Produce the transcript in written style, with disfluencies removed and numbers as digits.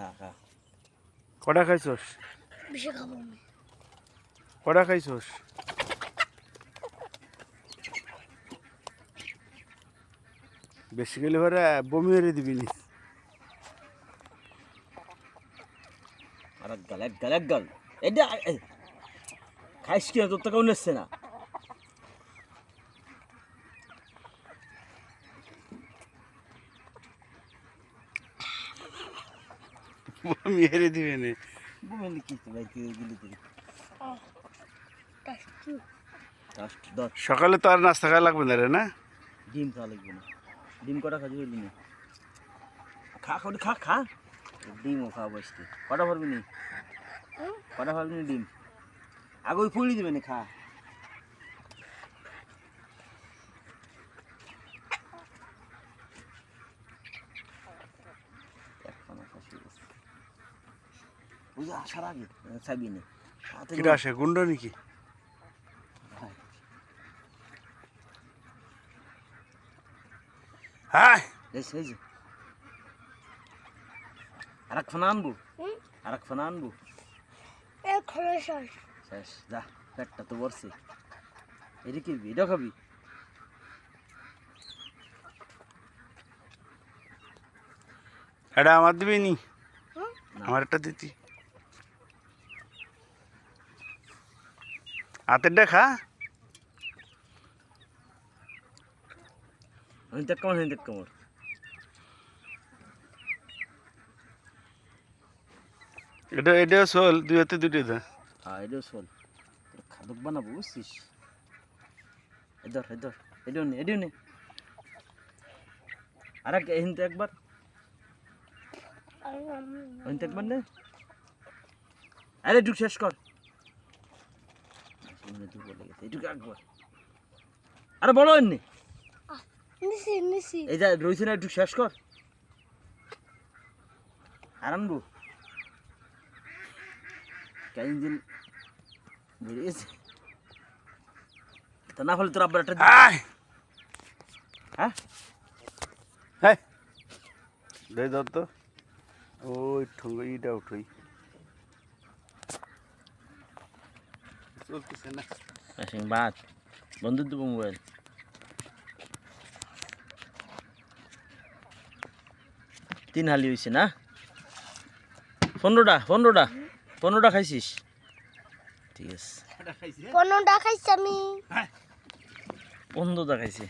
খা খা কটা খাইছস? বেশি খাবো আমি। কটা খাইছস? বেশি গেলে পরে বমি মেরে দিবি নি। আর এক গাল এটা খাইস কি তোর তো কেউ নেচ্ছে না। বমি মেরে দিবি নি। বমি কি ভাই কি দিলি তুই? সকালে তো আর নাস্তা খাওয়া লাগবে না রে না? ডিম খাওয়া লাগবে না। ডিম কটা খাবি বলবি না? খা খা খা ডিমও খাওয়া বসতে কটা ভরবি নি? কটা ভরবি নি ডিম? আগে ওই ফুলি দিবে না খা। ওই যে আসার আগে চাইবি না। কিটা আসে গুন্ড নাকি? হ্যাঁ আর এক ফানা আনবো শেষ যা পেটটা তো বসছে। এটা কি এটা খাবি? এটা আমার দিবি নি? আমার একটা দিতি হাতের দেখা। আমি দেখ কেমন এটাও চল দুই হাতে দুটো দা। হ্যাঁ এটাও চল খাদক বানাবো বুঝছিস? এটাও নে আর হিনতে একবার নে। আরে একটু শেষ কর। এটুকু একবার আরে বলো এমনি এই যা রয়েছে না একটু শেষ কর আর আনবো কেন বেড়ে গেছে তা না হলে তোর আব্বার একটা হ্যাঁ হ্যাঁ দে দাও তো ওই ঠুঙ্গ ইটা উঠই চলতেছে না বাদ বন্ধু দেবো মোবাইল। তিন হালি হয়েছে না? 15টা খাইছিস? ঠিক আছে 15টা খাইছি আমি। 15টা খাইছে।